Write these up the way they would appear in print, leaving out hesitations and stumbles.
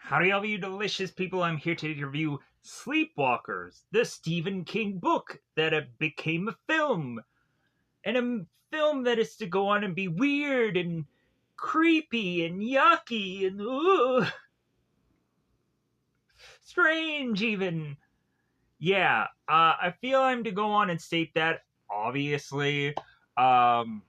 Howdy, all you delicious people. I'm here to review Sleepwalkers, the Stephen King book that became a film. And a film that is to go on and be weird and creepy and yucky and strange, even. Yeah, I feel I'm to go on and state that, obviously. Um,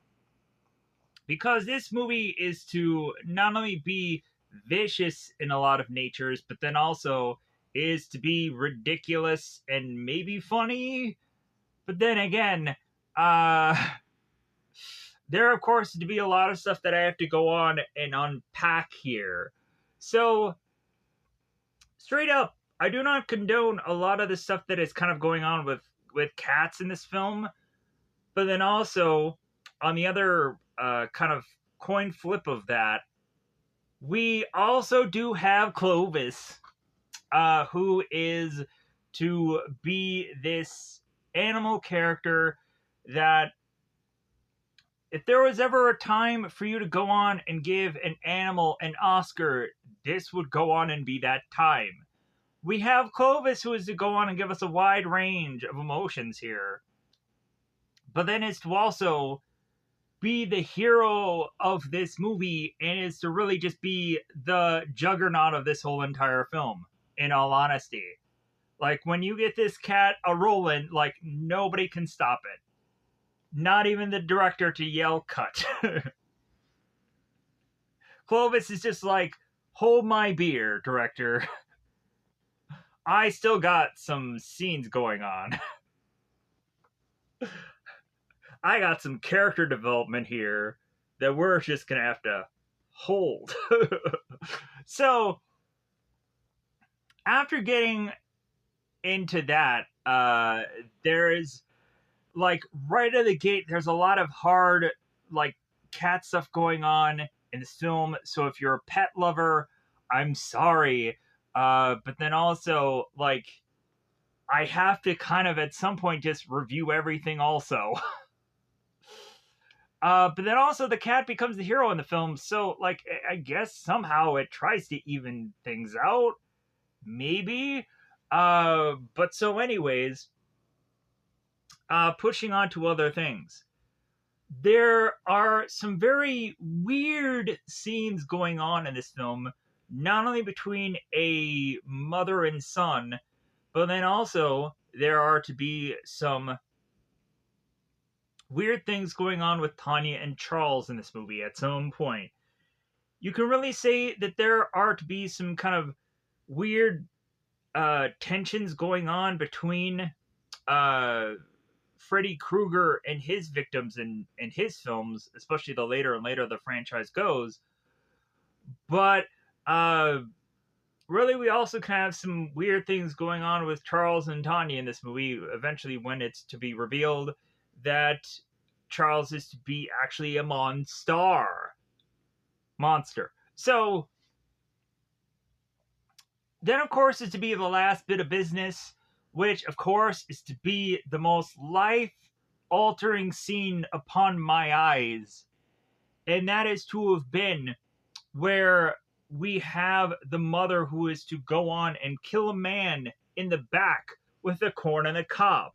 because this movie is to not only be vicious in a lot of natures, but then also is to be ridiculous and maybe funny. But then again, uh, there of course to be a lot of stuff that I have to go on and unpack here. So straight up, I do not condone a lot of the stuff that is kind of going on with cats in this film. But then also, on the other kind of coin flip of that, we also do have Clovis, who is to be this animal character that, if there was ever a time for you to go on and give an animal an Oscar, this would go on and be that time. We have Clovis, who is to go on and give us a wide range of emotions here. But then it's to also be the hero of this movie, and is to really just be the juggernaut of this whole entire film, in all honesty. Like, when you get this cat a rolling, like, nobody can stop it. Not even the director to yell cut. Clovis is just like, hold my beer, director. I still got some scenes going on. I got some character development here that we're just gonna have to hold. So, after getting into that, there is, like, right out of the gate, there's a lot of hard, like, cat stuff going on in this film. So if you're a pet lover, I'm sorry. But then also, like, I have to kind of at some point just review everything also. But then also the cat becomes the hero in the film, so, like, I guess somehow it tries to even things out, maybe. But so anyways, pushing on to other things. There are some very weird scenes going on in this film, not only between a mother and son, but then also there are to be some weird things going on with Tanya and Charles in this movie at some point. You can really say that there are to be some kind of weird tensions going on between uh, Freddy Krueger and his victims in his films, especially the later and later the franchise goes. But really, we also kind of have some weird things going on with Charles and Tanya in this movie. Eventually, when it's to be revealed that Charles is to be actually a monster. So then, of course, is to be the last bit of business, which, of course, is to be the most life-altering scene upon my eyes. And that is to have been where we have the mother who is to go on and kill a man in the back with a corn on the cob.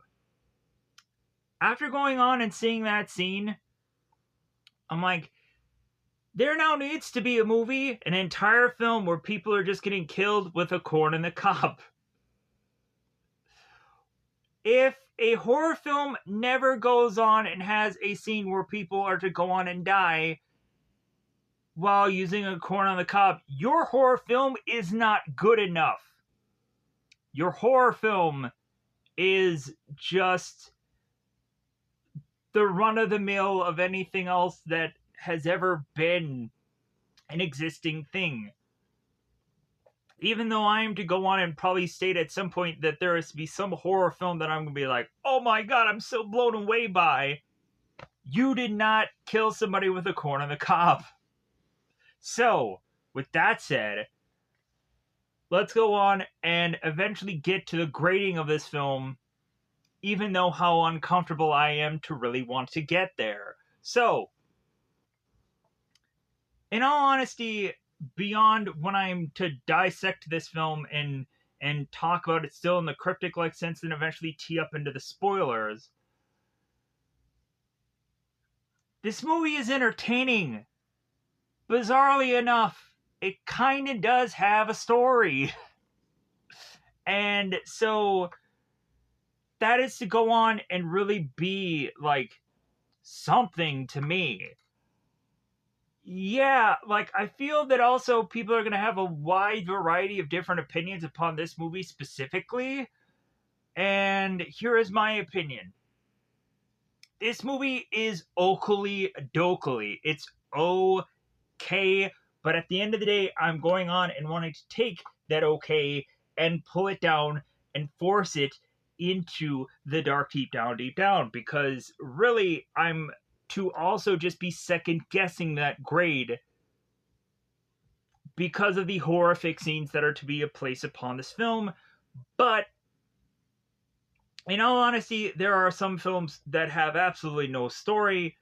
After going on and seeing that scene, I'm like, there now needs to be a movie, an entire film where people are just getting killed with a corn on the cob. If a horror film never goes on and has a scene where people are to go on and die while using a corn on the cob, your horror film is not good enough. Your horror film is just the run-of-the-mill of anything else that has ever been an existing thing. Even though I am to go on and probably state at some point that there is to be some horror film that I'm going to be like, oh my god, I'm so blown away by, you did not kill somebody with a corn on the cob. So, with that said, let's go on and eventually get to the grading of this film, even though how uncomfortable I am to really want to get there. So, in all honesty, beyond when I'm to dissect this film and talk about it still in the cryptic like sense and eventually tee up into the spoilers. This movie is entertaining. Bizarrely enough, it kind of does have a story. And so that is to go on and really be like something to me. Yeah, like I feel that also people are going to have a wide variety of different opinions upon this movie specifically. And here is my opinion. This movie is oakley dokley. It's okay, but at the end of the day, I'm going on and wanting to take that okay and pull it down and force it into the dark deep down, because really I'm to also just be second guessing that grade because of the horrific scenes that are to be placed upon this film. But in all honesty, there are some films that have absolutely no story.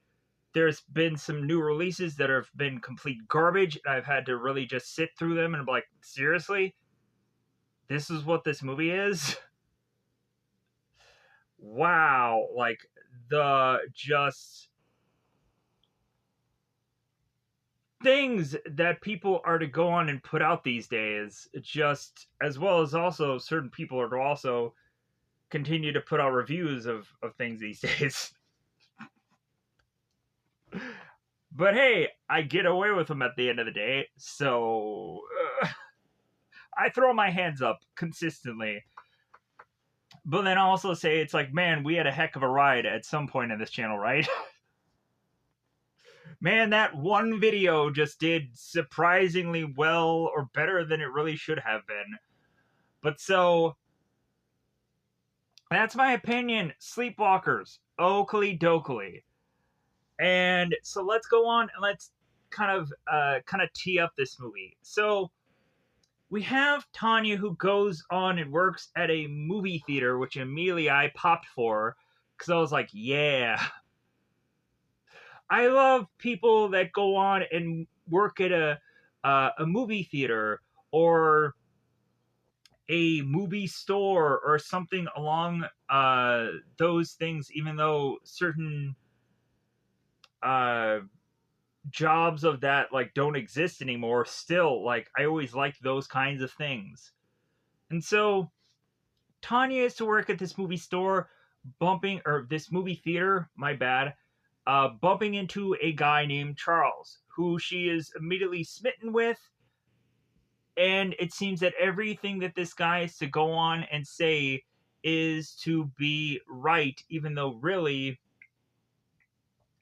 There's been some new releases that have been complete garbage. I've had to really just sit through them and be like, seriously? This is what this movie is? Wow. Like, the just things that people are to go on and put out these days, just as well as also certain people are to also continue to put out reviews of things these days. But hey, I get away with them at the end of the day, so I throw my hands up consistently. But then I also say it's like, man, we had a heck of a ride at some point in this channel, right? Man, that one video just did surprisingly well or better than it really should have been. But so, that's my opinion. Sleepwalkers, oakley dokley. And so let's go on and let's kind of tee up this movie. So we have Tanya who goes on and works at a movie theater, which immediately I popped for because I was like, yeah. I love people that go on and work at a movie theater or a movie store or something along those things, even though certain uh, jobs of that like don't exist anymore. Still, like I always liked those kinds of things. And so Tanya is to work at this movie store, this movie theater, my bad, bumping into a guy named Charles, who she is immediately smitten with. And it seems that everything that this guy is to go on and say is to be right, even though really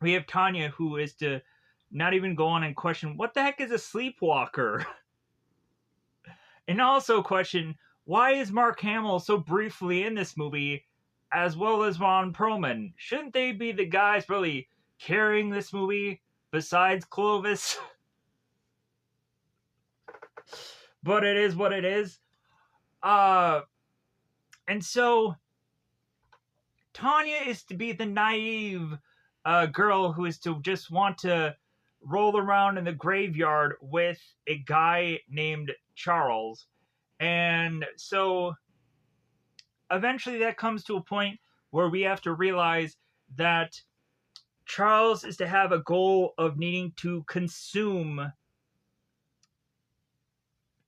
we have Tanya who is to not even go on and question what the heck is a sleepwalker? And also question why is Mark Hamill so briefly in this movie, as well as Ron Perlman? Shouldn't they be the guys really carrying this movie besides Clovis? But it is what it is. And so Tanya is to be the naive girl who is to just want to roll around in the graveyard with a guy named Charles. And so eventually that comes to a point where we have to realize that Charles is to have a goal of needing to consume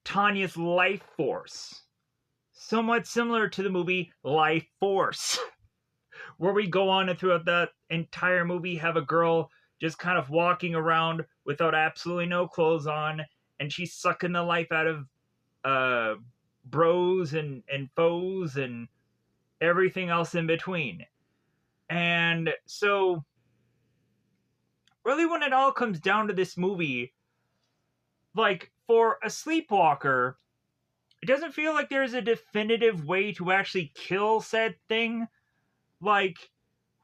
Tanya's life force. Somewhat similar to the movie Life Force, where we go on and throughout that entire movie have a girl just kind of walking around without absolutely no clothes on, and she's sucking the life out of bros and foes and everything else in between. And so really when it all comes down to this movie, like for a sleepwalker, it doesn't feel like there's a definitive way to actually kill said thing. Like,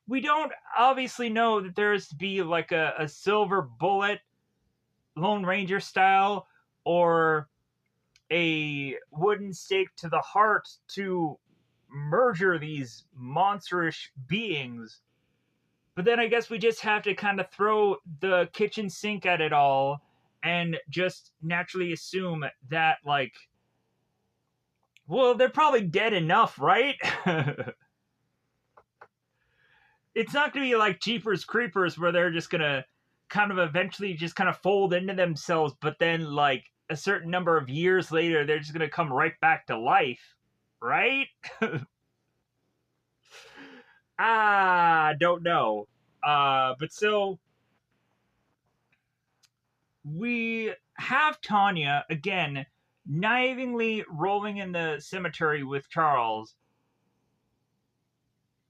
we don't obviously know that there's to be like a silver bullet, Lone Ranger style, or a wooden stake to the heart to murder these monsterish beings. But then I guess we just have to kind of throw the kitchen sink at it all and just naturally assume that, like, well, they're probably dead enough, right? It's not going to be like Jeepers Creepers where they're just going to kind of eventually just kind of fold into themselves, but then, like, a certain number of years later, they're just going to come right back to life, right? Don't know. But so we have Tanya again naively rolling in the cemetery with Charles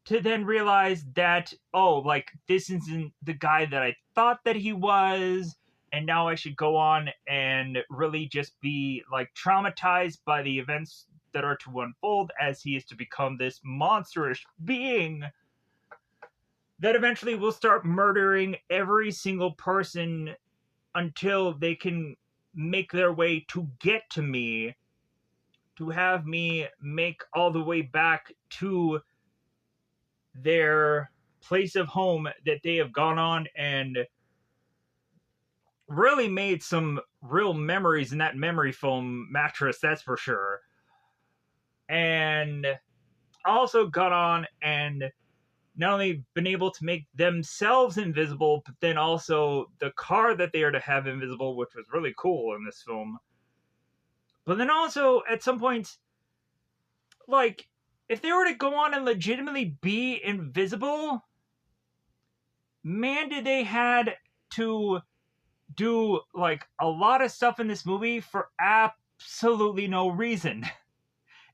to then realize that, oh, like, this isn't the guy that I thought that he was, and now I should go on and really just be, like, traumatized by the events that are to unfold as he is to become this monstrous being that eventually will start murdering every single person until they can make their way to get to me, to have me make all the way back to their place of home that they have gone on and really made some real memories in that memory foam mattress, that's for sure. And also got on and not only been able to make themselves invisible, but then also the car that they are to have invisible, which was really cool in this film. But then also, at some point, like, if they were to go on and legitimately be invisible, man, did they had to do, like, a lot of stuff in this movie for absolutely no reason.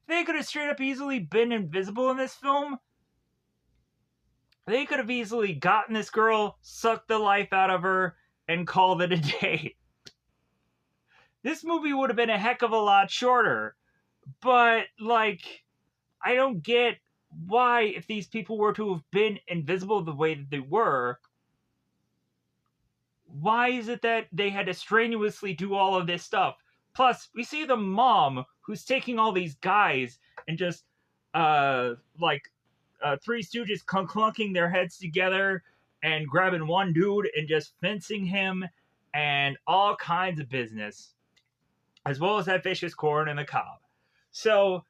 They could have straight up easily been invisible in this film. They could have easily gotten this girl, sucked the life out of her, and called it a day. This movie would have been a heck of a lot shorter. But, like, I don't get why, if these people were to have been invisible the way that they were, why is it that they had to strenuously do all of this stuff? Plus, we see the mom who's taking all these guys and just, like, Three Stooges clunking their heads together and grabbing one dude and just fencing him and all kinds of business, as well as that vicious corn and the cob. So,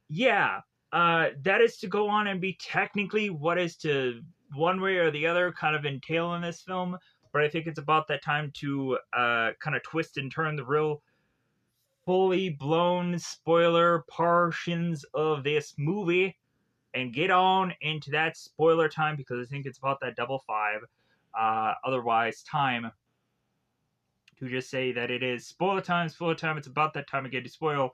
yeah, that is to go on and be technically what is to one way or the other kind of entail in this film. But I think it's about that time to kind of twist and turn the real fully blown spoiler portions of this movie and get on into that spoiler time, because I think it's about that double five. Otherwise, time to just say that it is spoiler time, spoiler time. It's about that time again to spoil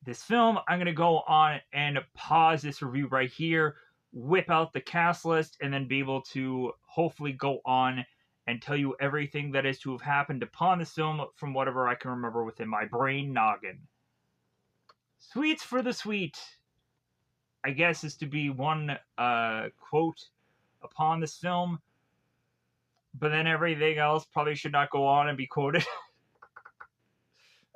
this film. I'm going to go on and pause this review right here, whip out the cast list, and then be able to hopefully go on and tell you everything that is to have happened upon this film from whatever I can remember within my brain noggin. Sweets for the sweet, I guess, is to be one quote upon this film, but then everything else probably should not go on and be quoted.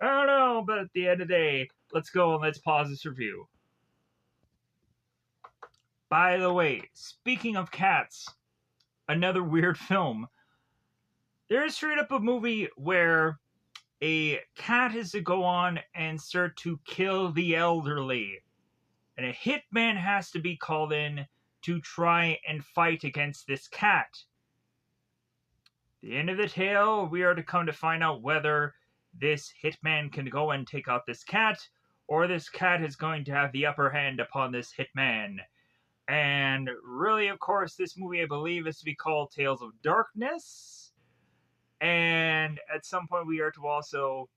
I don't know, but at the end of the day, let's go and let's pause this review. By the way, speaking of cats, another weird film. There's straight up a movie where a cat is to go on and start to kill the elderly, and a hitman has to be called in to try and fight against this cat. The end of the tale, we are to come to find out whether this hitman can go and take out this cat, or this cat is going to have the upper hand upon this hitman. And really, of course, this movie, I believe, is to be called Tales of Darkness. And at some point, we are to also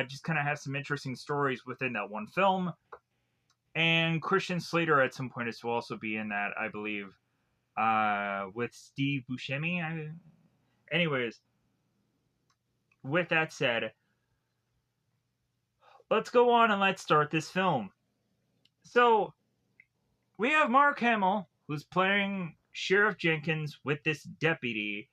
just kind of have some interesting stories within that one film. And Christian Slater at some point is to also be in that, I believe, with Steve Buscemi. Anyways, with that said, let's go on and let's start this film. So, we have Mark Hamill, who's playing Sheriff Jenkins with this deputy,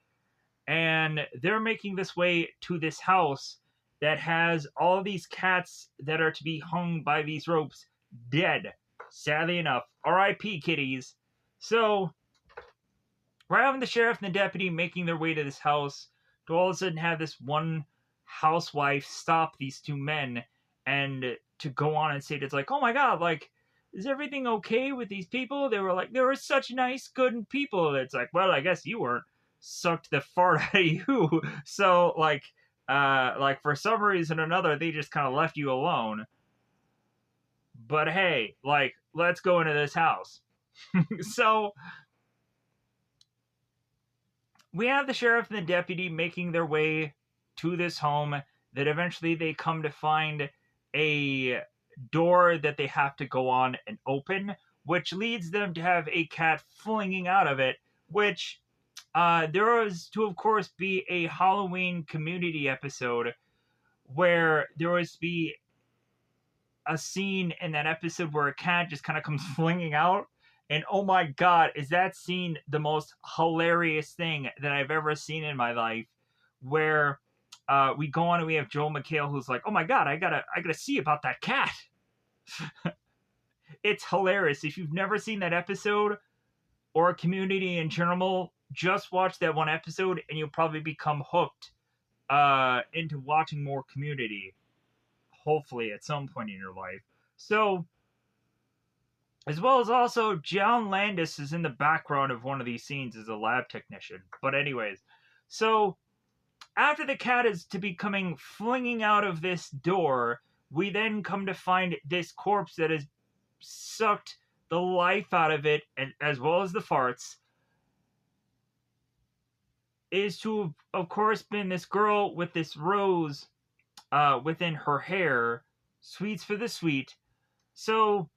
and they're making this way to this house that has all these cats that are to be hung by these ropes dead. Sadly enough, R.I.P. kitties. So, we're having the sheriff and the deputy making their way to this house to all of a sudden have this one housewife stop these two men and to go on and say it's like, oh my god, like, is everything okay with these people? They were like, they were such nice, good people. It's like, well, I guess you weren't. Sucked the fart out of you. So like for some reason or another, they just kind of left you alone. But hey, like, let's go into this house. So we have the sheriff and the deputy making their way to this home that eventually they come to find a door that they have to go on and open, which leads them to have a cat flinging out of it, which there was to, of course, be a Halloween Community episode where there was to be a scene in that episode where a cat just kind of comes flinging out. And oh my god, is that scene the most hilarious thing that I've ever seen in my life? Where we go on and we have Joel McHale who's like, "Oh my god, I gotta see about that cat." It's hilarious. If you've never seen that episode or Community in general, just watch that one episode and you'll probably become hooked into watching more Community. Hopefully, at some point in your life. So, as well as also, John Landis is in the background of one of these scenes as a lab technician. But anyways, so after the cat is to be coming flinging out of this door, we then come to find this corpse that has sucked the life out of it, and as well as the farts, is to have, of course, been this girl with this rose within her hair, sweets for the sweet. So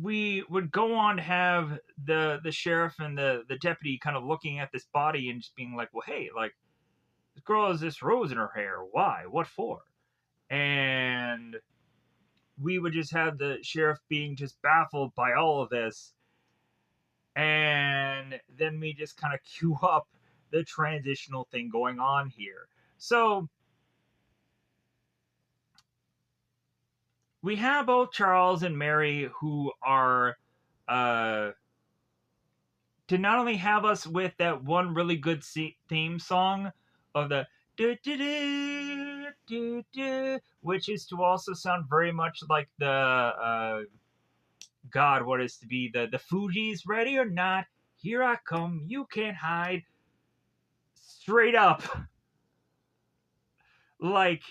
we would go on to have the sheriff and the deputy kind of looking at this body and just being like, well, hey, like, this girl has this rose in her hair. Why? What for? And we would just have the sheriff being just baffled by all of this. And then we just kind of cue up the transitional thing going on here. So we have both Charles and Mary who are to not only have us with that one really good theme song of the do do do do do, which is to also sound very much like the God, what is to be the Fugees, ready or not, here I come, you can't hide. Straight up, like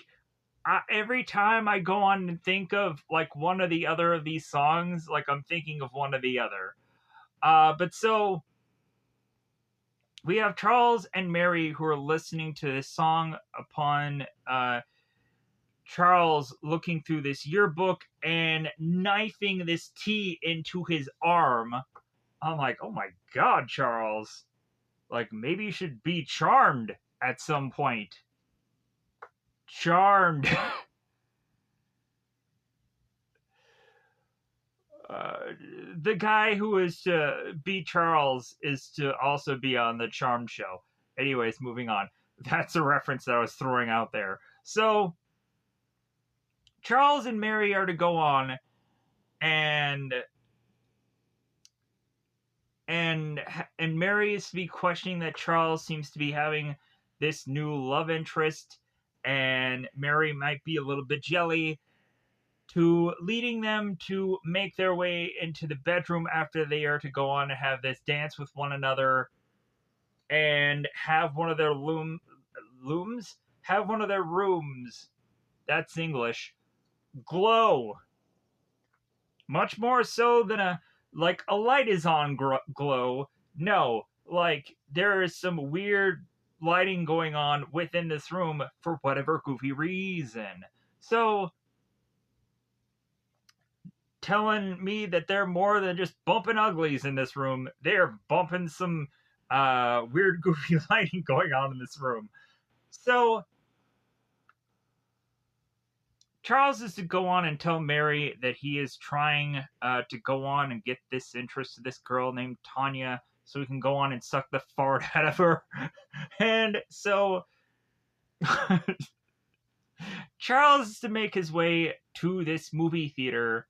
every time I go on and think of like one or the other of these songs, like I'm thinking of one or the other. But so we have Charles and Mary who are listening to this song upon Charles looking through this yearbook and knifing this tea into his arm. I'm like, oh my god, Charles. Like, maybe you should be charmed at some point. Charmed. The guy who is to be Charles is to also be on the Charmed show. Anyways, moving on. That's a reference that I was throwing out there. So, Charles and Mary are to go on and Mary is to be questioning that Charles seems to be having this new love interest, and Mary might be a little bit jelly, to leading them to make their way into the bedroom after they are to go on and have this dance with one another and have one of their looms? Have one of their rooms, that's English, glow. Much more so than a light is on glow. No, like there is some weird lighting going on within this room for whatever goofy reason. So telling me that they're more than just bumping uglies in this room. They're bumping some weird goofy lighting going on in this room. So Charles is to go on and tell Mary that he is trying to go on and get this interest of this girl named Tanya so he can go on and suck the fart out of her. And so Charles is to make his way to this movie theater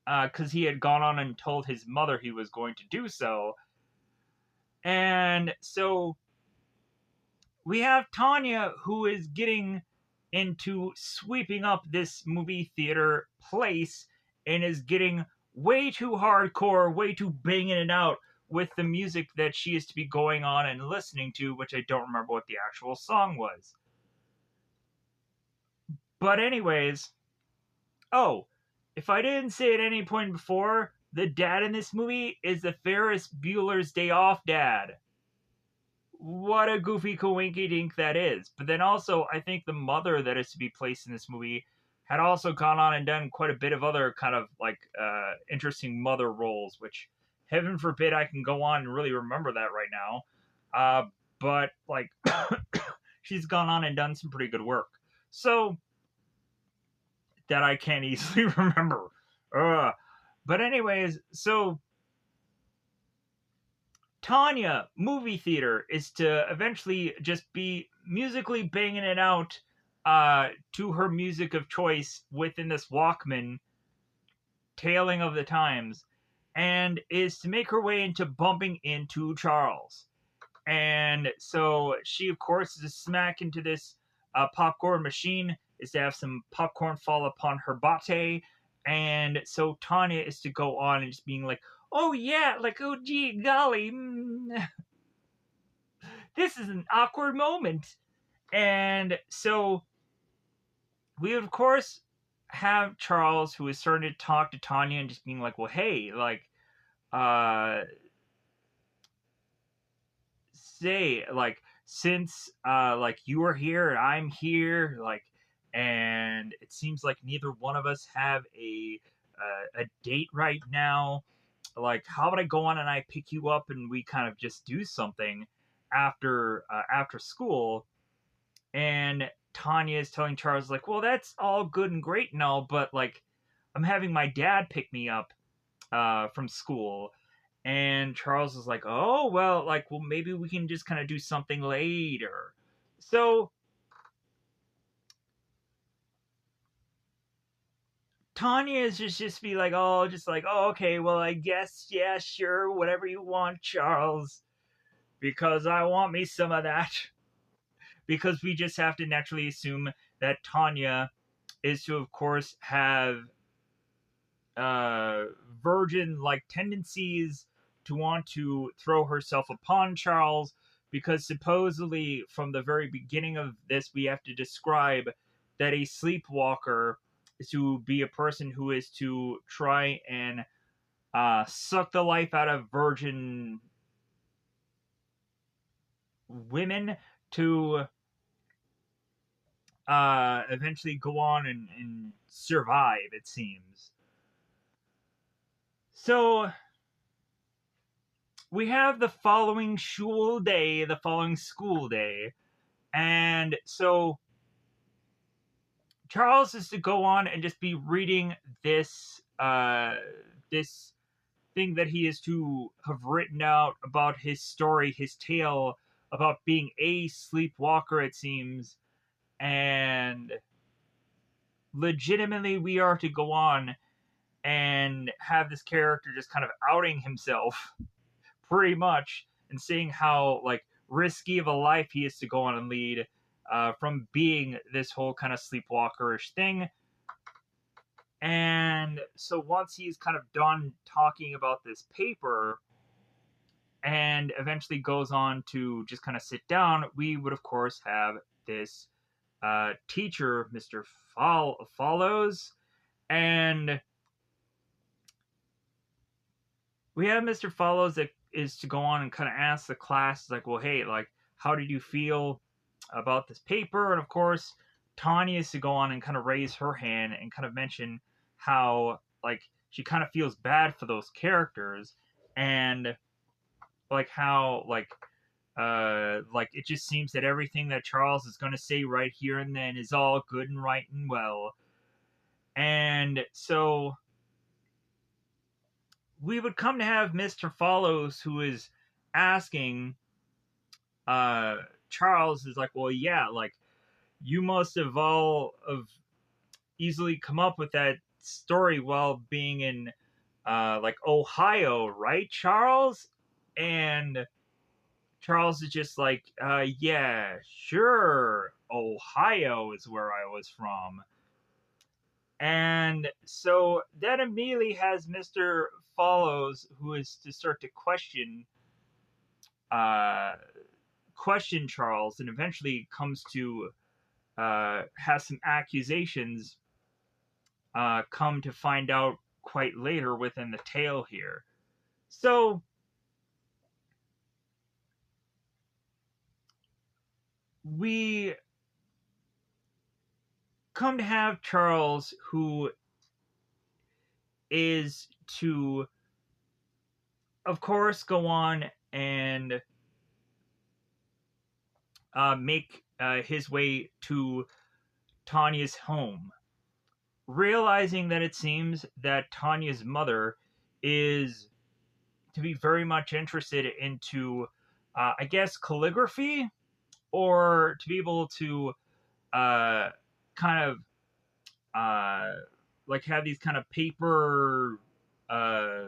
because he had gone on and told his mother he was going to do so. And so we have Tanya, who is getting into sweeping up this movie theater place and is getting way too hardcore, way too banging it out with the music that she is to be going on and listening to, which I don't remember what the actual song was. But, anyways, oh, if I didn't say at any point before, the dad in this movie is the Ferris Bueller's Day Off dad. What a goofy coinky dink that is. But then also, I think the mother that is to be placed in this movie had also gone on and done quite a bit of other kind of like interesting mother roles, which heaven forbid I can go on and really remember that right now. But like, she's gone on and done some pretty good work. So that I can't easily remember. But anyways, so Tanya movie theater is to eventually just be musically banging it out to her music of choice within this Walkman, tailing of the times, and is to make her way into bumping into Charles. And so she, of course, is to smack into this popcorn machine, is to have some popcorn fall upon her bate. And so Tanya is to go on and just being like, oh yeah, like, oh gee golly, this is an awkward moment. And so we, of course, have Charles, who is starting to talk to Tanya and just being like, well, hey, like, uh, say, like, since, like, you are here and I'm here, like, and it seems like neither one of us have a date right now. Like, how about I go on and I pick you up and we kind of just do something after school? And Tanya is telling Charles, like, well, that's all good and great and all, but like, I'm having my dad pick me up from school. And Charles is like, oh, well, like, well, maybe we can just kind of do something later. So Tanya is just be like, oh, just like, oh, okay, well, I guess, yeah, sure, whatever you want, Charles, because I want me some of that. Because we just have to naturally assume that Tanya is to, of course, have uh, virgin like tendencies to want to throw herself upon Charles, because supposedly from the very beginning of this, we have to describe that a sleepwalker is to be a person who is to try and suck the life out of virgin women to eventually go on and survive, it seems. So we have the following school day, and so Charles is to go on and just be reading this thing that he is to have written out about his story, his tale about being a sleepwalker, it seems, and legitimately we are to go on and have this character just kind of outing himself pretty much, and seeing how like risky of a life he is to go on and lead from being this whole kind of sleepwalkerish thing. And so once he's kind of done talking about this paper and eventually goes on to just kind of sit down, we would of course have this teacher, Mr. Follows, and we have Mr. Follows that is to go on and kind of ask the class, like, well, hey, like, how did you feel about this paper? And of course, Tanya is to go on and kind of raise her hand and kind of mention how, like, she kind of feels bad for those characters, and like how like it just seems that everything that Charles is going to say right here and then is all good and right and well. And so we would come to have Mr. Follows, who is asking uh Charles, is like, well, yeah, like, you must have all of easily come up with that story while being in like Ohio, right, Charles? And Charles is just like, yeah, sure, Ohio is where I was from. And so that immediately has Mr. Follows, who is to start to uh, question Charles, and eventually comes to has some accusations come to find out quite later within the tale here. So we come to have Charles, who is to, of course, go on and make his way to Tanya's home, realizing that it seems that Tanya's mother is to be very much interested into, I guess, calligraphy, or to be able to uh, kind of uh, like have these kind of paper uh,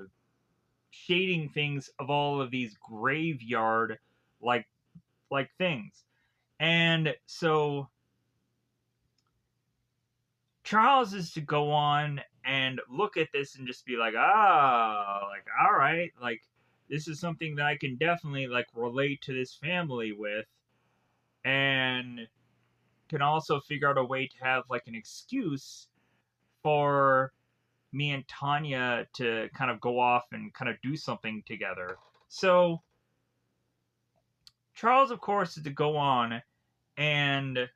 shading things of all of these graveyard like things. And so Charles is to go on and look at this and just be like, like, all right, like, this is something that I can definitely, like, relate to this family with, and can also figure out a way to have, like, an excuse for me and Tanya to kind of go off and kind of do something together. So, Charles, of course, is to go on and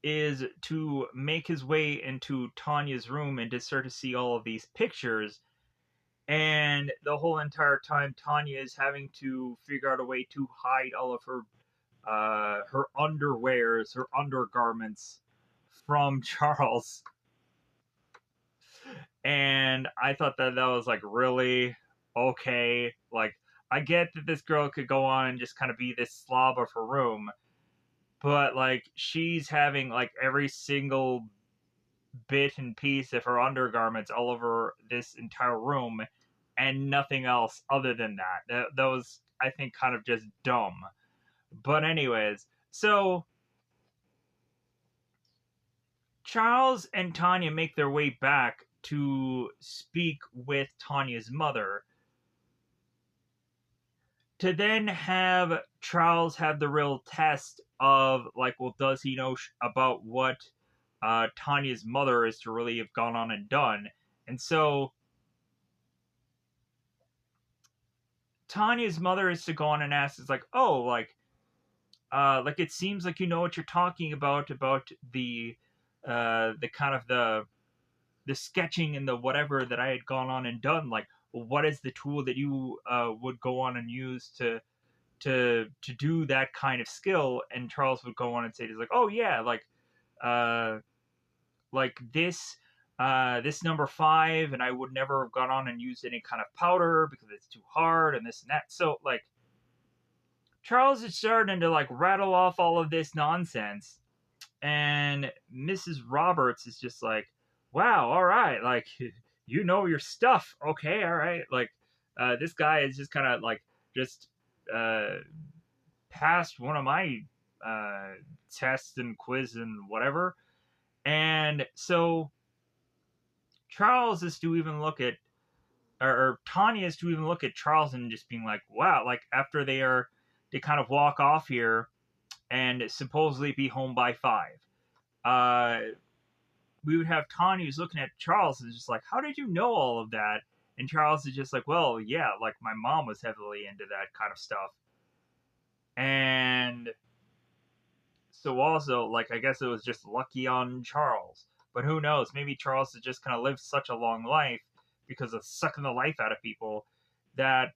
is to make his way into Tanya's room and to start to see all of these pictures. And the whole entire time, Tanya is having to figure out a way to hide all of her underwears, her undergarments from Charles. And I thought that that was like really okay. Like, I get that this girl could go on and just kind of be this slob of her room, but like she's having like every single bit and piece of her undergarments all over this entire room and nothing else other than that. That was, I think, kind of just dumb. But, anyways, so Charles and Tanya make their way back to speak with Tanya's mother, to then have Charles have the real test of, like, well, does he know about what Tanya's mother is to really have gone on and done? And so Tanya's mother is to go on and ask, is like, oh, like it seems like you know what you're talking about the kind of the sketching and the whatever that I had gone on and done. Like, well, what is the tool that you would go on and use to do that kind of skill? And Charles would go on and say, he's like, oh yeah, uh, like this number 5, and I would never have gone on and used any kind of powder because it's too hard and this and that. So like Charles is starting to like rattle off all of this nonsense, and Mrs. Roberts is just like, "Wow, all right, like you know your stuff, okay, all right." Like this guy is just kind of like just uh, passed one of my uh, tests and quiz and whatever, and so Charles is to even look at, or Tanya is to even look at Charles and just being like, "Wow!" Like after they kind of walk off here and supposedly be home by 5. We would have Tanya who's looking at Charles and just like, how did you know all of that? And Charles is just like, well, yeah, like my mom was heavily into that kind of stuff. And so also, like, I guess it was just lucky on Charles. But who knows? Maybe Charles has just kind of lived such a long life because of sucking the life out of people that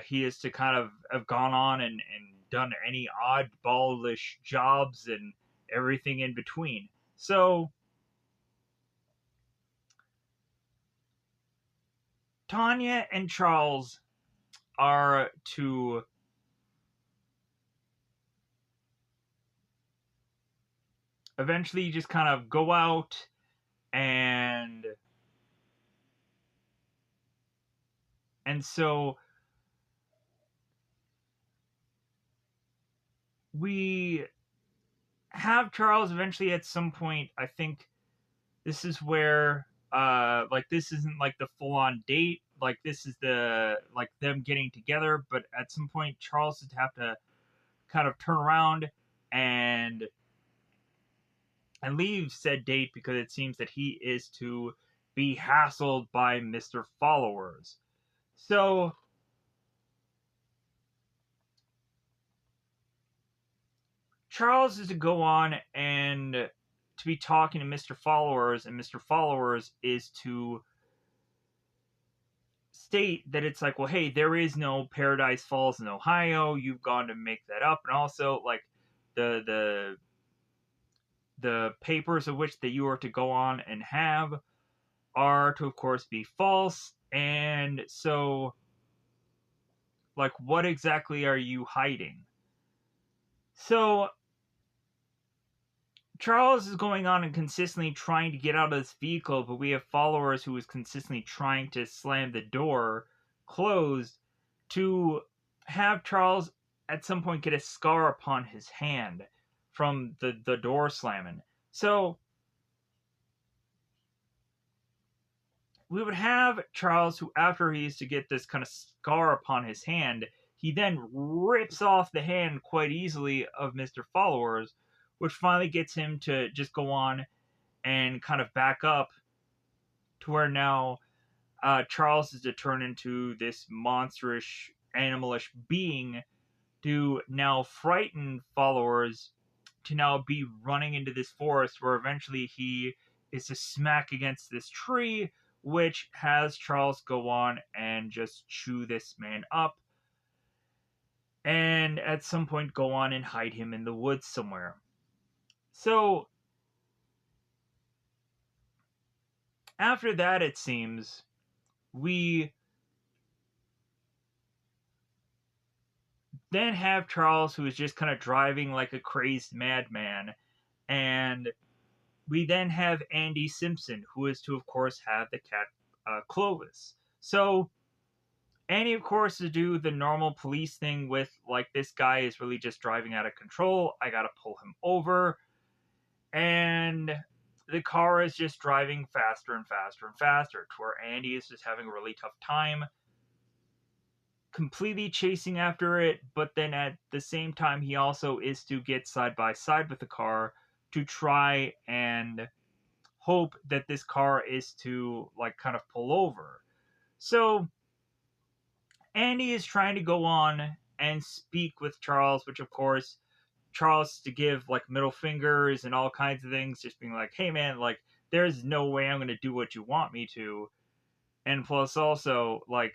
he is to kind of have gone on and done any oddballish jobs and everything in between. So Tanya and Charles are to eventually just kind of go out and so we have Charles eventually at some point. I think this is where like this isn't like the full on date, like this is the like them getting together, but at some point Charles would have to kind of turn around and leave said date because it seems that he is to be hassled by Mr. Followers. So Charles is to go on and to be talking to Mr. Followers, and Mr. Followers is to state that it's like, well, hey, there is no Paradise Falls in Ohio. You've gone to make that up, and also like the the papers of which that you are to go on and have are to, of course, be false. And so, like, what exactly are you hiding? So Charles is going on and consistently trying to get out of this vehicle, but we have followers who is consistently trying to slam the door closed to have Charles at some point get a scar upon his hand from the door slamming. So we would have Charles who, after he used to get this kind of scar upon his hand, he then rips off the hand quite easily of Mr. Followers, which finally gets him to just go on and kind of back up to where now Charles is to turn into this monstrous, animalish being to now frighten followers to now be running into this forest where eventually he is to smack against this tree, which has Charles go on and just chew this man up and at some point go on and hide him in the woods somewhere. So after that, it seems we then have Charles, who is just kind of driving like a crazed madman, and we then have Andy Simpson, who is to, of course, have the cat Clovis. So Andy, of course, to do the normal police thing with like this guy is really just driving out of control. I gotta pull him over, and the car is just driving faster and faster and faster to where Andy is just having a really tough time completely chasing after it, but then at the same time, he also is to get side by side with the car to try and hope that this car is to like kind of pull over. So Andy is trying to go on and speak with Charles, which of course Charles to give like middle fingers and all kinds of things, just being like, hey man, like there's no way I'm gonna do what you want me to. And plus also like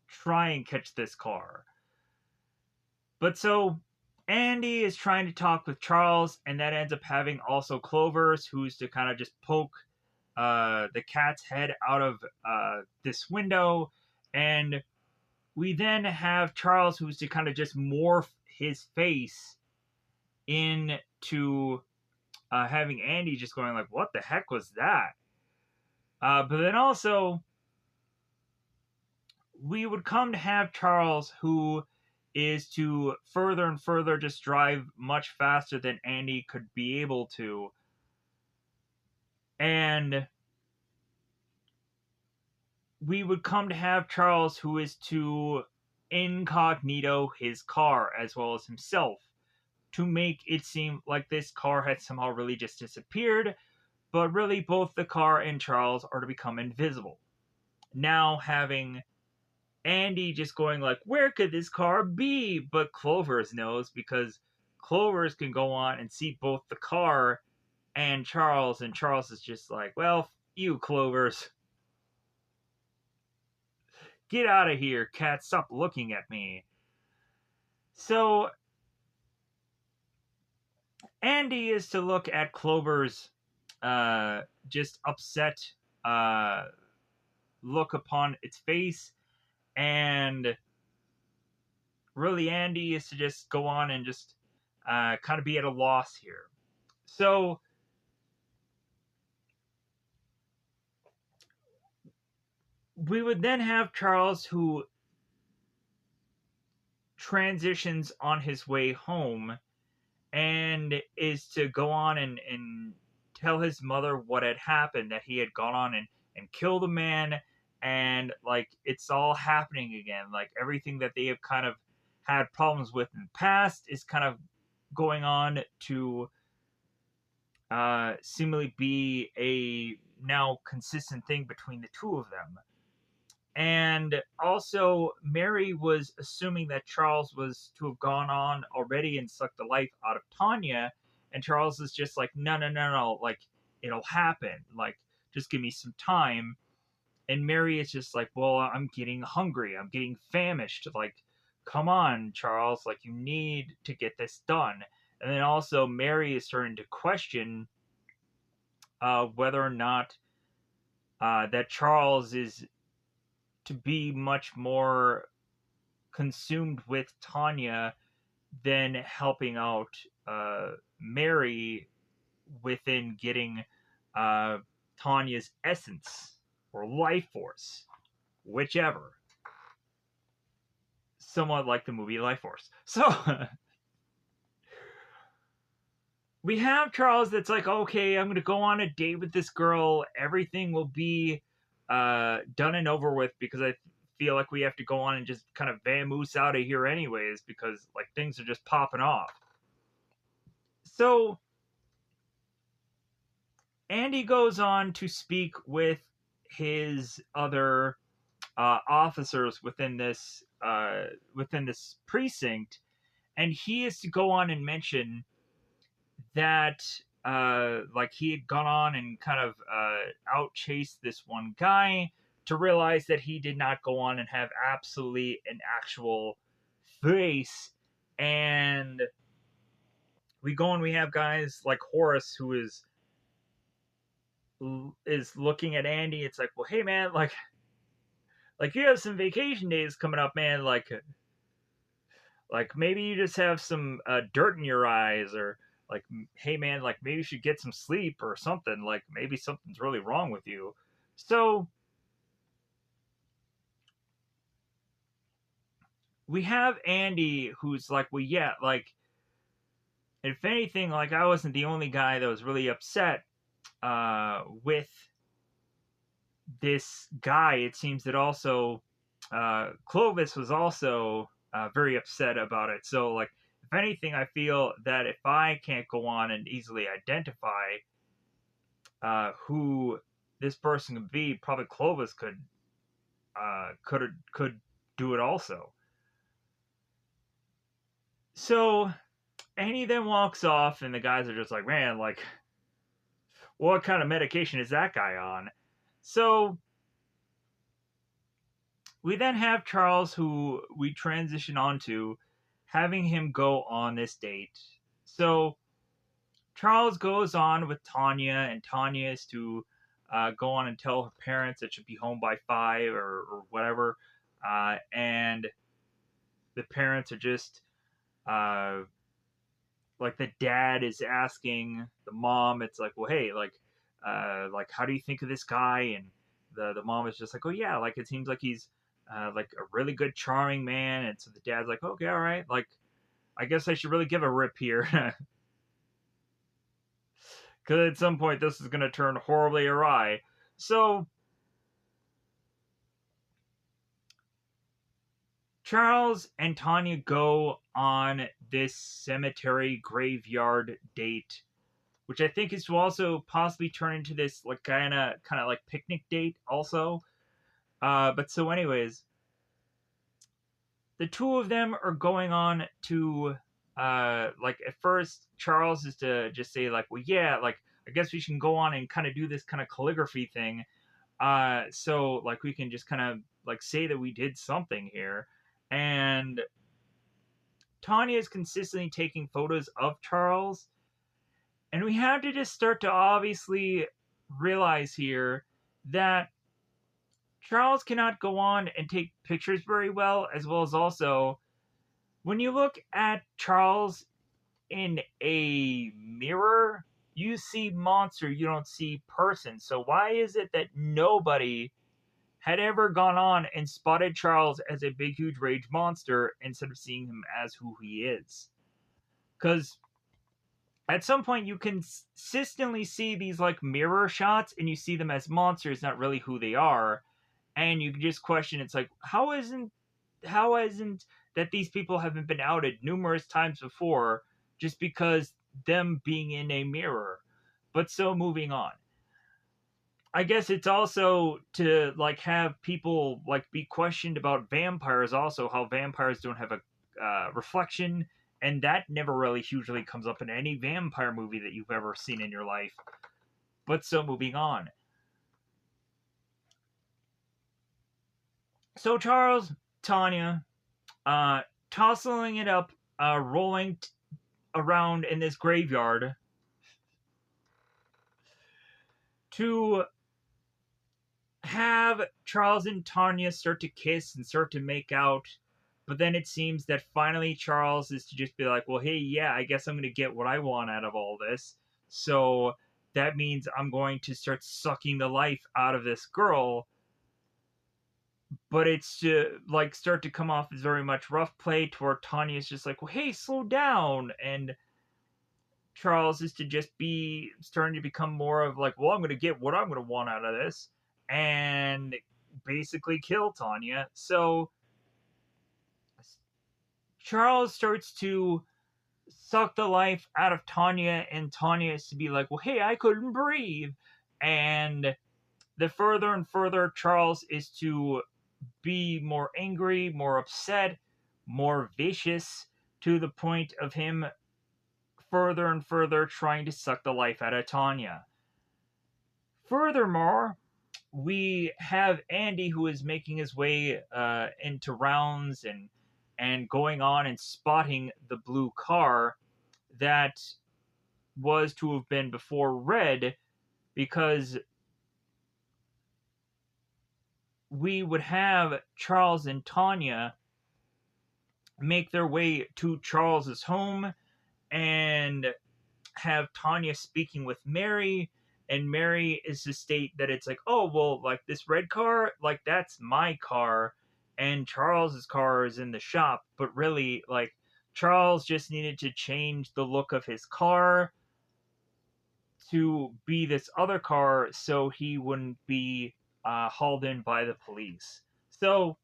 try and catch this car. But so Andy is trying to talk with Charles, and that ends up having also Clovers, who's to kind of just poke the cat's head out of this window. And we then have Charles, who's to kind of just morph his face into having Andy just going like, what the heck was that? But then also we would come to have Charles, who is to further and further just drive much faster than Andy could be able to. And we would come to have Charles, who is to incognito his car as well as himself to make it seem like this car had somehow really just disappeared, but really both the car and Charles are to become invisible. Now having Andy just going like, where could this car be? But Clovers knows because Clovers can go on and see both the car and Charles is just like, well, you Clovers. Get out of here, cat, stop looking at me. So Andy is to look at Clover's just upset uh, look upon its face, and really Andy is to just go on and just kind of be at a loss here. So we would then have Charles, who transitions on his way home and is to go on and tell his mother what had happened, that he had gone on and killed a man, and like it's all happening again, like everything that they have kind of had problems with in the past is kind of going on to seemingly be a now consistent thing between the two of them. And also, Mary was assuming that Charles was to have gone on already and sucked the life out of Tanya. And Charles is just like, no, no, no, no, like, it'll happen. Like, just give me some time. And Mary is just like, well, I'm getting hungry. I'm getting famished. Like, come on, Charles. Like, you need to get this done. And then also, Mary is starting to question whether or not that Charles is to be much more consumed with Tanya than helping out Mary within getting uh, Tanya's essence or life force, whichever. Somewhat like the movie Life Force. So we have Charles that's like, okay, I'm going to go on a date with this girl. Everything will be done and over with because I feel like we have to go on and just kind of vamoose out of here anyways because like things are just popping off. So Andy goes on to speak with his other officers within this precinct, and he is to go on and mention that like he had gone on and kind of out chased this one guy to realize that he did not go on and have absolutely an actual face. And we go and we have guys like Horace, who is looking at Andy. It's like, well, hey man, like you have some vacation days coming up, man. Like maybe you just have some dirt in your eyes, or like, hey man, like maybe you should get some sleep or something. Like maybe something's really wrong with you. So we have Andy, who's like, well, yeah, like if anything, like I wasn't the only guy that was really upset with this guy. It seems that also Clovis was also very upset about it. So, like, if anything, I feel that if I can't go on and easily identify who this person could be, probably Clovis could do it also. So, and he then walks off, and the guys are just like, man, like, what kind of medication is that guy on? So we then have Charles, who we transition on to, having him go on this date. So Charles goes on with Tanya, and Tanya is to go on and tell her parents that she'll be home by 5 or whatever. And the parents are just uh, like the dad is asking the mom, it's like, well, hey, like how do you think of this guy? And the mom is just like, oh yeah, like it seems like he's like a really good, charming man. And so the dad's like, okay, all right, like I guess I should really give a rip here, because at some point this is going to turn horribly awry. So Charles and Tanya go on this cemetery graveyard date, which I think is to also possibly turn into this like kind of like picnic date also. But so anyways, the two of them are going on to like at first Charles is to just say like, well yeah, like I guess we should go on and kind of do this kind of calligraphy thing. So like we can just kind of like say that we did something here. And Tanya is consistently taking photos of Charles. And we have to just start to obviously realize here that Charles cannot go on and take pictures very well, as well as also when you look at Charles in a mirror, you see monster, you don't see person. So why is it that nobody had ever gone on and spotted Charles as a big, huge rage monster instead of seeing him as who he is. Because at some point you consistently see these like mirror shots and you see them as monsters, not really who they are. And you can just question, it's like, how isn't that these people haven't been outed numerous times before just because them being in a mirror? But so moving on. I guess it's also to like have people like be questioned about vampires, also how vampires don't have a reflection, and that never really hugely comes up in any vampire movie that you've ever seen in your life. But so moving on. So Charles, Tanya, uh, tossing it up, rolling around in this graveyard to have Charles and Tanya start to kiss and start to make out. But then it seems that finally Charles is to just be like, well, hey, yeah, I guess I'm going to get what I want out of all this. So that means I'm going to start sucking the life out of this girl. But it's to like start to come off as very much rough play to where Tanya's just like, well, hey, slow down. And Charles is to just be starting to become more of like, well, I'm going to get what I'm going to want out of this. And basically kill Tanya. So Charles starts to suck the life out of Tanya, and Tanya is to be like, well, hey, I couldn't breathe. And the further and further Charles is to be more angry, more upset, more vicious, to the point of him further and further trying to suck the life out of Tanya. Furthermore, we have Andy who is making his way into rounds and going on and spotting the blue car that was to have been before red, because we would have Charles and Tanya make their way to Charles's home and have Tanya speaking with Mary, and Mary is to state that it's like, oh, well, like this red car, like that's my car, and Charles's car is in the shop, but really, like, Charles just needed to change the look of his car to be this other car so he wouldn't be hauled in by the police. So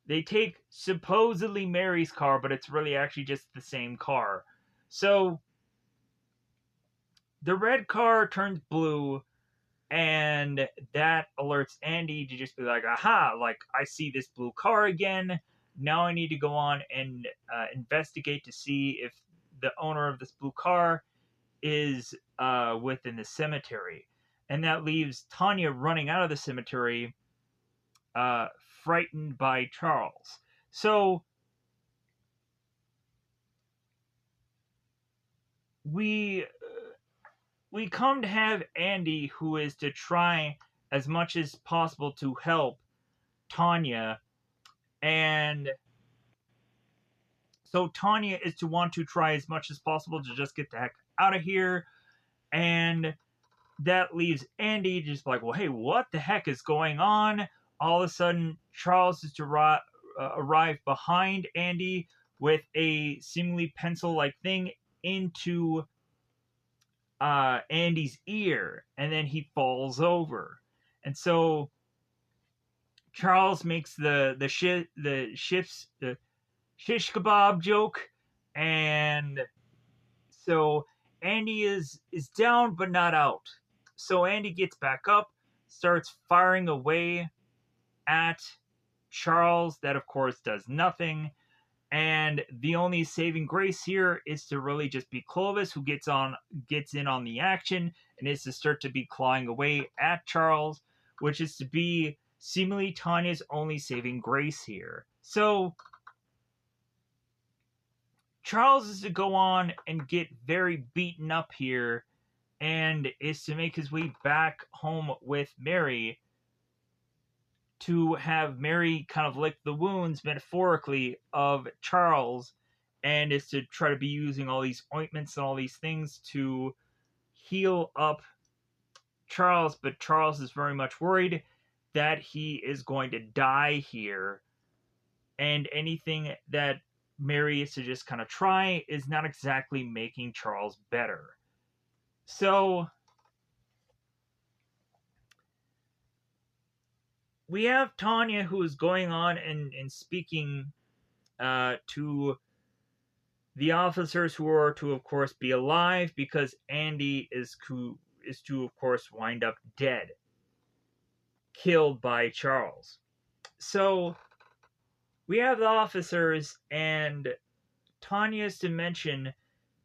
they take supposedly Mary's car, but it's really actually just the same car. So the red car turns blue, and that alerts Andy to just be like, aha, like I see this blue car again. Now I need to go on and investigate to see if the owner of this blue car is within the cemetery. And that leaves Tanya running out of the cemetery, uh, frightened by Charles. So we we come to have Andy, who is to try as much as possible to help Tanya, and so Tanya is to want to try as much as possible to just get the heck out of here, and that leaves Andy just like, well, hey, what the heck is going on? All of a sudden, Charles is to arrive behind Andy with a seemingly pencil-like thing into Andy's ear, and then he falls over. And so Charles makes the shish kebab joke, and so Andy is down but not out. So Andy gets back up, starts firing away at Charles. That of course does nothing. And the only saving grace here is to really just be Clovis, who gets in on the action and is to start to be clawing away at Charles, which is to be seemingly Tanya's only saving grace here. So Charles is to go on and get very beaten up here, and is to make his way back home with Mary, to have Mary kind of lick the wounds, metaphorically, of Charles, and is to try to be using all these ointments and all these things to heal up Charles. But Charles is very much worried that he is going to die here, and anything that Mary is to just kind of try is not exactly making Charles better. So we have Tanya, who is going on and speaking to the officers, who are to, of course, be alive, because Andy is to, of course, wind up dead, killed by Charles. So we have the officers, and Tanya is to mention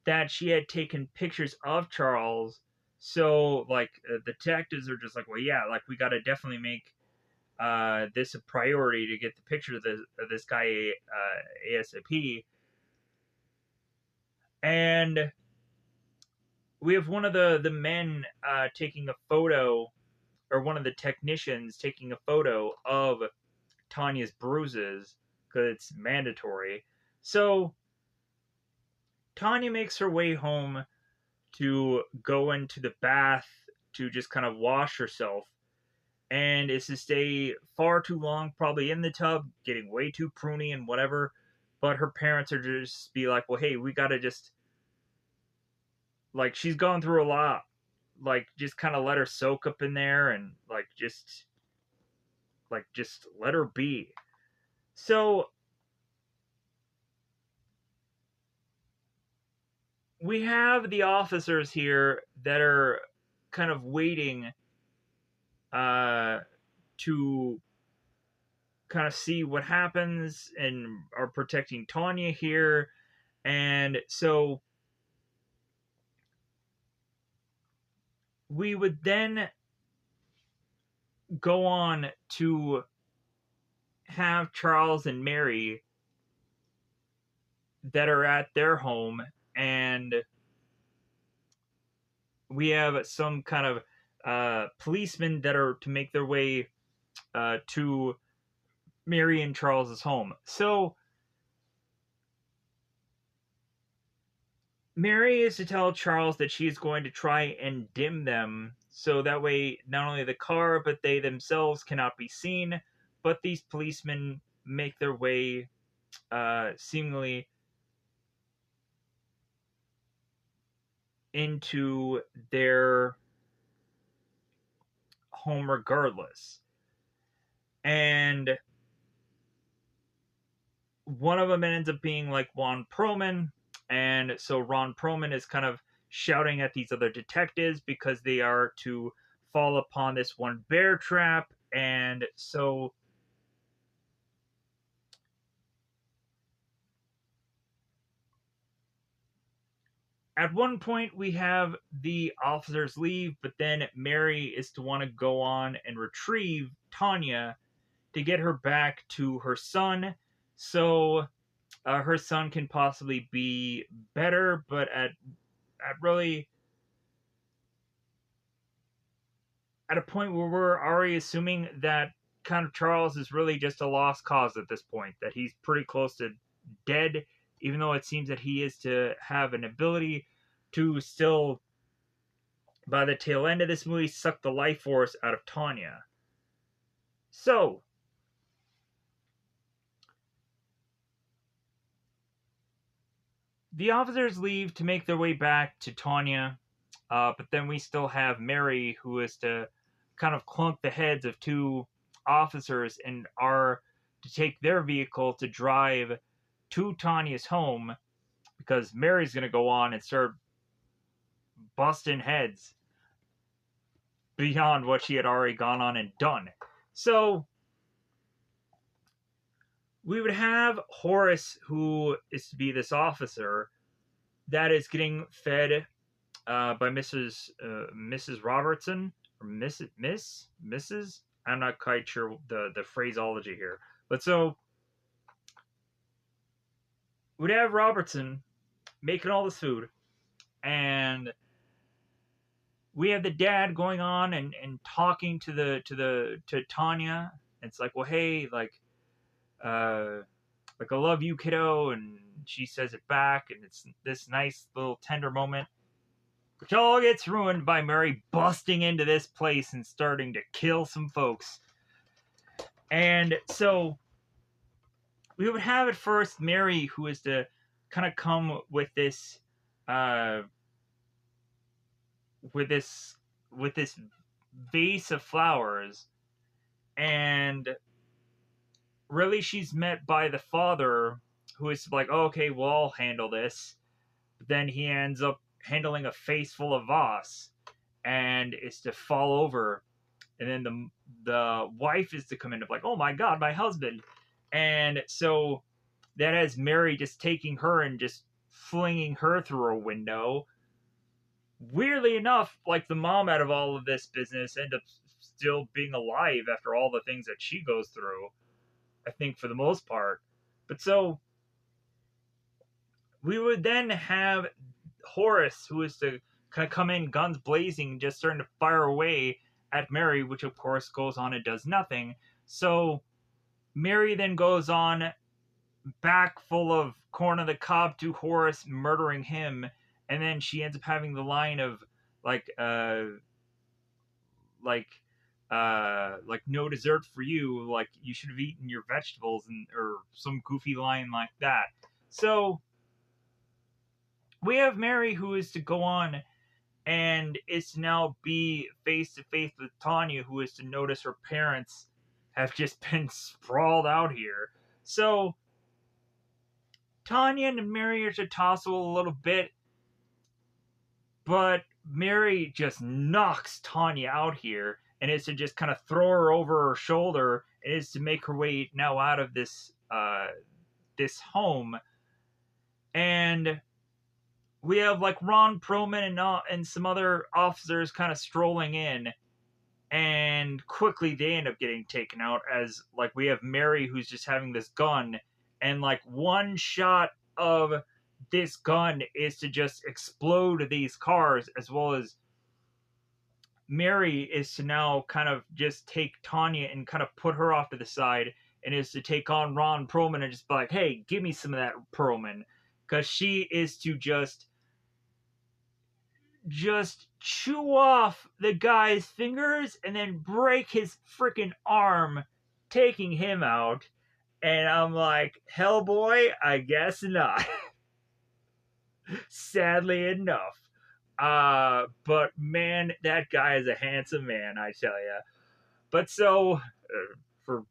that she had taken pictures of Charles. So, like, the detectives are just like, well, yeah, like, we got to definitely make this a priority to get the picture of this guy ASAP. And we have one of the men taking a photo, or one of the technicians taking a photo of Tanya's bruises, because it's mandatory. So Tanya makes her way home to go into the bath to just kind of wash herself, and is to stay far too long, probably in the tub, getting way too pruny and whatever. But her parents are just be like, well, hey, we gotta just, like, she's gone through a lot. Like, just kind of let her soak up in there, and just let her be. So we have the officers here that are kind of waiting uh, to kind of see what happens, and are protecting Tanya here. And so we would then go on to have Charles and Mary that are at their home, and we have some kind of policemen that are to make their way to Mary and Charles's home. So Mary is to tell Charles that she is going to try and dim them, so that way not only the car but they themselves cannot be seen. But these policemen make their way seemingly into their home regardless. And one of them ends up being like Ron Perlman. And so Ron Perlman is kind of shouting at these other detectives because they are to fall upon this one bear trap. And so at one point we have the officers leave, but then Mary is to want to go on and retrieve Tanya to get her back to her son. So her son can possibly be better, but at really at a point where we're already assuming that kind of Charles is really just a lost cause at this point, that he's pretty close to dead, even though it seems that he is to have an ability to still, by the tail end of this movie, suck the life force out of Tanya. So the officers leave to make their way back to Tanya, but then we still have Mary, who is to kind of clunk the heads of two officers and are to take their vehicle to drive to Tanya's home, because Mary's going to go on and start busting heads beyond what she had already gone on and done. So we would have Horace, who is to be this officer that is getting fed by Mrs. Robertson, or Mrs. I'm not quite sure the phraseology here, but so we'd have Robertson making all this food, and we have the dad going on and talking to Tanya. It's like, well, hey, uh, like, I love you, kiddo, and she says it back, and it's this nice little tender moment, which all gets ruined by Mary busting into this place and starting to kill some folks. And so we would have at first Mary, who is to kind of come uh, with this, with this vase of flowers, and really she's met by the father, who is like, oh, okay, well, I'll handle this. But then he ends up handling a face full of Voss, and is to fall over, and then the wife is to come in, of like, oh my god, my husband. And so that has Mary just taking her and just flinging her through a window. Weirdly enough, like, the mom out of all of this business end up still being alive after all the things that she goes through, I think, for the most part. But so we would then have Horace, who is to kind of come in guns blazing, just starting to fire away at Mary, which of course goes on and does nothing. So Mary then goes on back full of corn on the cob to Horace, murdering him, and then she ends up having the line of like like like, no dessert for you, like, you should have eaten your vegetables, and or some goofy line like that. So we have Mary, who is to go on and is to now be face to face with Tanya, who is to notice her parents have just been sprawled out here. So Tanya and Mary are to tussle a little bit, but Mary just knocks Tanya out here, and is to just kind of throw her over her shoulder, and is to make her way now out of this home. And we have like Ron Perlman and some other officers kind of strolling in, and quickly they end up getting taken out, as like we have Mary, who's just having this gun, and like one shot of this gun is to just explode these cars, as well as Mary is to now kind of just take Tanya and kind of put her off to the side, and is to take on Ron Perlman and just be like, hey, give me some of that, Perlman, because she is to just chew off the guy's fingers and then break his freaking arm, taking him out. And I'm like, Hellboy, I guess not. Sadly enough. But man, that guy is a handsome man, I tell ya. But so, for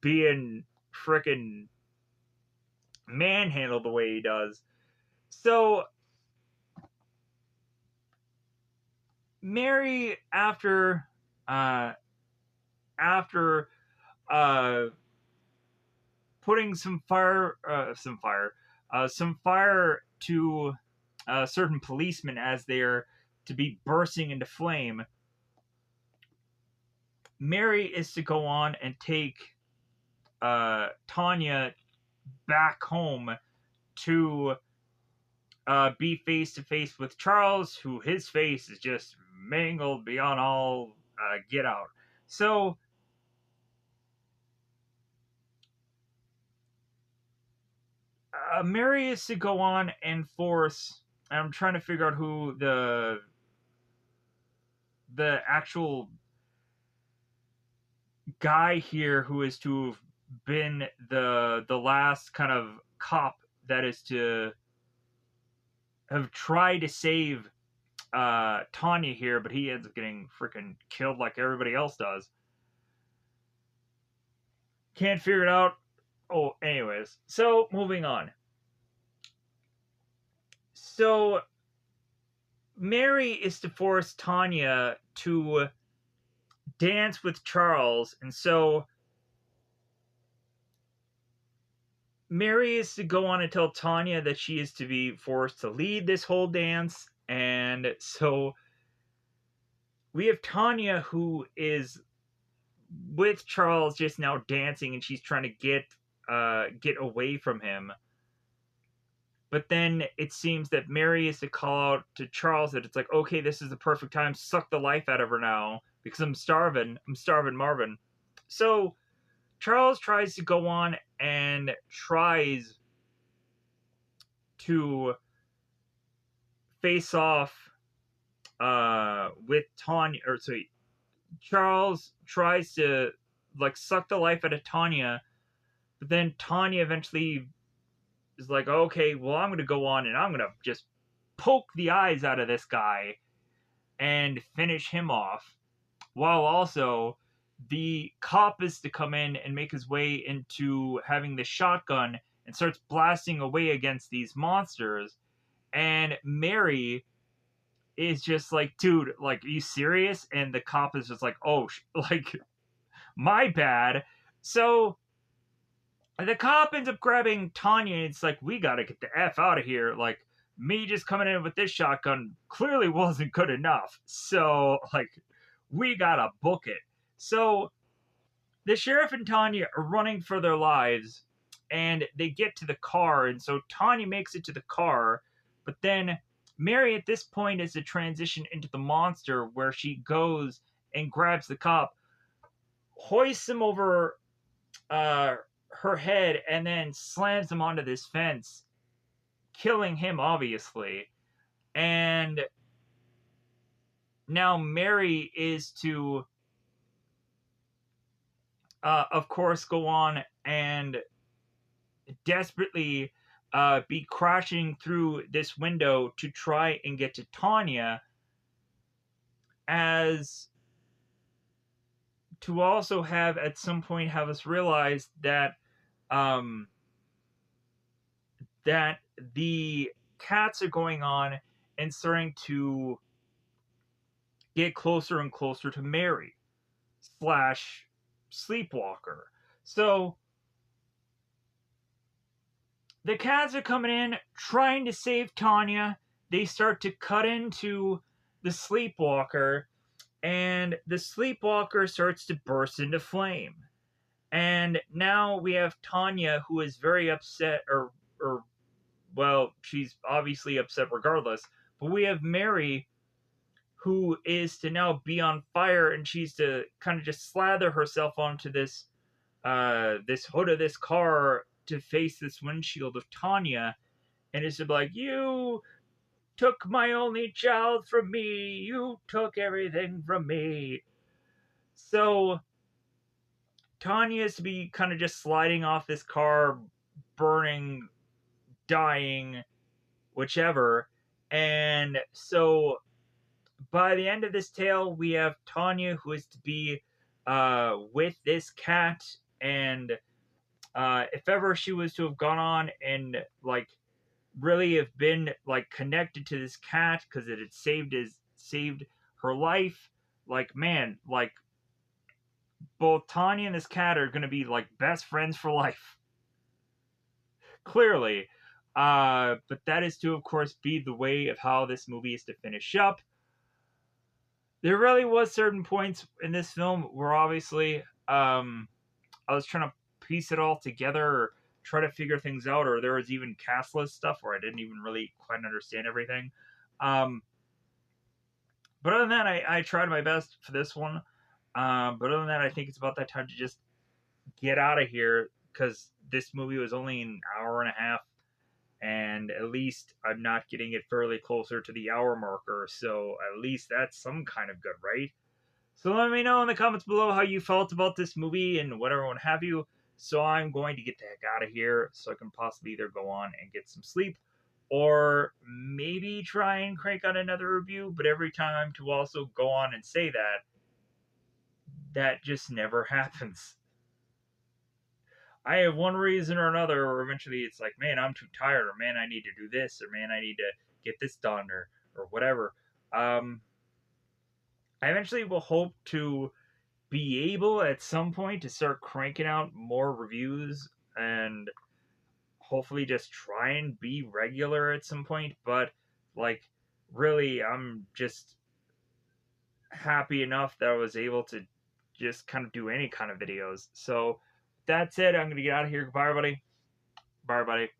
being freaking manhandled the way he does. So, Mary, uh, after uh, putting some fire to certain policemen as they're to be bursting into flame, Mary is to go on and take Tanya back home to be face to face with Charles, who his face is just mangled beyond all get out. So Mary is to go on and force. I'm trying to figure out who the actual guy here, who is to have been the last kind of cop that is to have tried to save Tanya here, but he ends up getting freaking killed like everybody else does. Can't figure it out. Oh, anyways, so moving on. So Mary is to force Tanya to dance with Charles, and so Mary is to go on and tell Tanya that she is to be forced to lead this whole dance, and so we have Tanya, who is with Charles, just now dancing, and she's trying to get away from him. But then it seems that Mary is to call out to Charles that it's like, okay, this is the perfect time, suck the life out of her now, because I'm starving Marvin. So Charles tries to go on and tries to face off with Tanya, or sorry, Charles tries to like suck the life out of Tanya. But then Tanya eventually is like, okay, well, I'm gonna go on and I'm gonna just poke the eyes out of this guy and finish him off, while also the cop is to come in and make his way into having the shotgun and starts blasting away against these monsters. And Mary is just like, dude, like, are you serious? And the cop is just like, oh, like, my bad. So the cop ends up grabbing Tanya, and it's like, we gotta get the F out of here. Like, me just coming in with this shotgun clearly wasn't good enough. So, like, we gotta book it. So, the sheriff and Tanya are running for their lives, and they get to the car, and so Tanya makes it to the car, but then Mary at this point is a transition into the monster where she goes and grabs the cop, hoists him over uh, her head, and then slams him onto this fence, killing him, obviously. And now Mary is to, of course, go on and desperately be crashing through this window to try and get to Tanya, as to also have at some point have us realize that um, that the cats are going on and starting to get closer and closer to Mary slash Sleepwalker. So the cats are coming in trying to save Tanya. They start to cut into the Sleepwalker, and the Sleepwalker starts to burst into flame. And now we have Tanya, who is very upset, or well, she's obviously upset regardless. But we have Mary, who is to now be on fire, and she's to kind of just slather herself onto this hood of this car to face this windshield of Tanya, and it's like, you took my only child from me, you took everything from me. So Tanya is to be kind of just sliding off this car, burning, dying, whichever. And so by the end of this tale, we have Tanya, who is to be with this cat, and if ever she was to have gone on and like really have been like connected to this cat because it had saved her life, like, man, like, both Tanya and this cat are gonna be like best friends for life. Clearly. But that is to, of course, be the way of how this movie is to finish up. There really was certain points in this film where obviously I was trying to piece it all together, or try to figure things out, or there was even castless stuff where I didn't even really quite understand everything. Um, but other than that, I tried my best for this one. But other than that, I think it's about that time to just get out of here, because this movie was only an hour and a half, and at least I'm not getting it fairly closer to the hour marker, so at least that's some kind of good, right? So let me know in the comments below how you felt about this movie and whatever what have you. So I'm going to get the heck out of here so I can possibly either go on and get some sleep, or maybe try and crank out another review. But every time to also go on and say that, that just never happens. I have one reason or another, or eventually it's like, man, I'm too tired, or man, I need to do this, or man, I need to get this done, or whatever. I eventually will hope to be able at some point to start cranking out more reviews, and hopefully just try and be regular at some point. But like, really, I'm just happy enough that I was able to just kind of do any kind of videos. So that's it. I'm gonna get out of here. Goodbye, everybody. Bye, everybody.